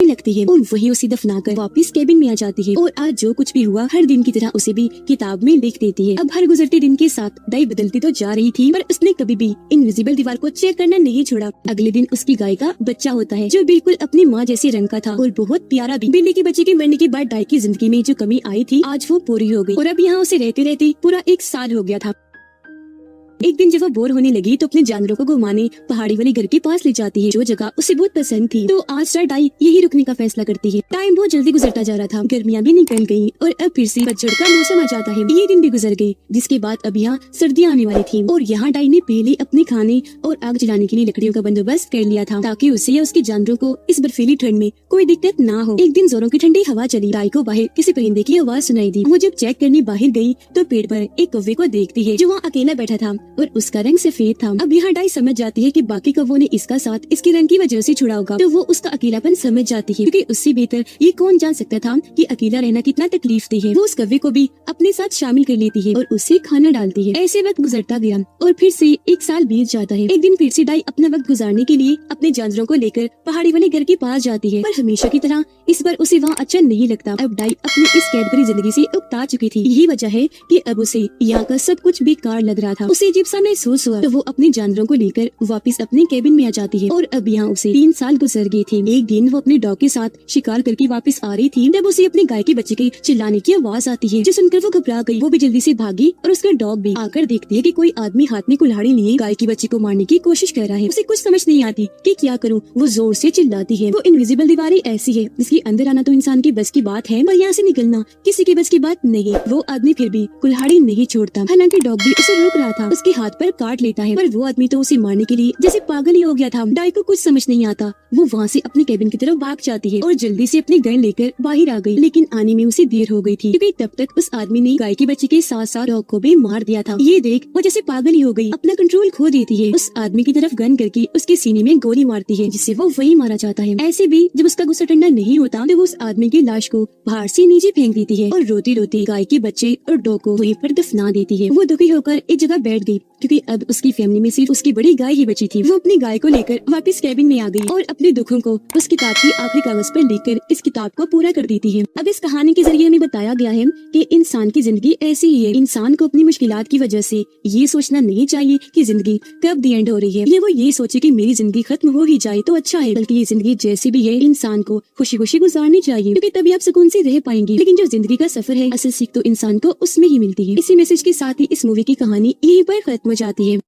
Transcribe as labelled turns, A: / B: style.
A: लगती है और वही उसे दफनाकर वापस केबिन में आ जाती है और आज जो कुछ भी हुआ हर दिन की तरह उसे भी किताब में लिख देती है। अब हर गुजरते दिन के साथ डाई बदलती तो जा रही थी, पर उसने कभी भी इनविजिबल दीवार को चेक करना नहीं छोड़ा। अगले दिन उसकी गाय का बच्चा होता है जो बिल्कुल अपनी माँ जैसे रंग का था और बहुत प्यारा भी। बिल्ली के बच्चे के मरने के बाद डाई की जिंदगी में जो कमी आई थी आज वो पूरी हो गई और अब यहाँ उसे रहते रहते पूरा 1 साल हो गया था। एक दिन जब वो बोर होने लगी तो अपने जानवरों को घुमाने पहाड़ी वाले घर के पास ले जाती है जो जगह उसे बहुत पसंद थी। तो आज डाई यही रुकने का फैसला करती है। टाइम बहुत जल्दी गुजरता जा रहा था, गर्मियाँ भी निकल गयी और अब फिर से पतझड़ का मौसम आ जाता है। ये दिन भी गुजर गए जिसके बाद अब यहाँ सर्दियाँ आने वाली थी और यहाँ डाई ने पहले अपने खाने और आग जलाने के लिए लकड़ियों का बंदोबस्त कर लिया था ताकि उसे या उसके जानवरों को इस बर्फीली ठंड में कोई दिक्कत ना हो। एक दिन जोरों की ठंडी हवा चली, डाई को बाहर किसी परिंदे की आवाज सुनाई दी। वो जब चेक करने बाहर गई तो पेड़ पर एक कौवे को देखती है जो वहाँ अकेला बैठा था और उसका रंग सफेद था। अब यहाँ डाई समझ जाती है कि बाकी कौवों ने इसका साथ इसके रंग की वजह से छुड़ा होगा, तो वो उसका अकेलापन समझ जाती है क्योंकि उससे बेहतर ये कौन जान सकता था कि अकेला रहना कितना तकलीफदेह है। वो उस कौवे को भी अपने साथ शामिल कर लेती है और उसे खाना डालती है। ऐसे वक्त गुजरता गया और फिर से 1 साल बीत जाता है। एक दिन फिर से डाई अपना वक्त गुजारने के लिए अपने जानवरों को लेकर पहाड़ी वाले घर के पास जाती है, पर हमेशा की तरह इस बार उसे वहाँ अच्छा नहीं लगता। अब डाई अपनी इस कैद भरी जिंदगी से उकता चुकी थी। यही वजह है कि अब उसे यहाँ का सब कुछ बेकार लग रहा था। उसे अजीब सा महसूस हुआ तो वो अपने जानवरों को लेकर वापस अपने केबिन में आ जाती है और अब यहाँ उसे 3 साल गुजर गए थे। एक दिन वो अपने डॉग के साथ शिकार करके वापस आ रही थी तब उसे अपने गाय के बच्चे के चिल्लाने की आवाज आती है जो सुनकर वो घबरा गई। वो भी जल्दी से भागी और उसका डॉग भी आकर देखती है कि कोई आदमी हाथ में कुल्हाड़ी लिए गाय के बच्चे को मारने की कोशिश कर रहा है। उसे कुछ समझ नहीं आती कि क्या करूँ। वो जोर से चिल्लाती है। वो इनविजिबल दीवार ऐसी है जिसके अंदर आना तो इंसान की बस की बात है पर यहाँ से निकलना किसी की बस की बात नहीं। वो आदमी फिर भी कुल्हाड़ी नहीं छोड़ता, हालांकि डॉग भी उसे रोक रहा था। उसके हाथ पर काट लेता है पर वो आदमी तो उसे मारने के लिए जैसे पागल ही हो गया था। डाई को कुछ समझ नहीं आता। वो वहाँ से अपने केबिन की तरफ भाग जाती है और जल्दी से अपनी गन लेकर बाहर आ गई, लेकिन आने में उसे देर हो गई थी क्योंकि तब तक उस आदमी ने गाय के बच्चे के साथ साथ डॉग को भी मार दिया था। ये देख वो जैसे पागल ही हो गई, अपना कंट्रोल खो देती है। उस आदमी की तरफ गन करके उसके सीने में गोली मारती है जिससे वो वही मारा जाता है। ऐसे भी जब उसका गुस्सा ठंडा नहीं होता तो वो उस आदमी की लाश को बाहर से नीचे फेंक देती है और रोती रोती गाय के बच्चे और डॉग को वहीं पर दफना देती है। वो दुखी होकर एक जगह बैठ गई क्योंकि अब उसकी फैमिली में सिर्फ उसकी बड़ी गाय ही बची थी। वो अपनी गाय को लेकर वापस केबिन में आ गई और अपने दुखों को उस किताब की आखिरी कागज पर लिखकर इस किताब को पूरा कर देती है। अब इस कहानी के जरिए हमें बताया गया है कि इंसान की जिंदगी ऐसी ही है। इंसान को अपनी मुश्किलात की वजह से ये सोचना नहीं चाहिए कि जिंदगी कब दी एंड हो रही है, ये वो ये सोचे कि मेरी जिंदगी खत्म हो ही जाए तो अच्छा है, बल्कि ये जिंदगी जैसी भी है इंसान को खुशी खुशी गुजारनी चाहिए क्योंकि तभी आप सुकून से रह पाएंगे। लेकिन जो जिंदगी का सफर है असल सीख तो इंसान को उसमें ही मिलती है। इसी मैसेज के साथ ही इस मूवी की कहानी यहीं पर खत्म हो जाती है।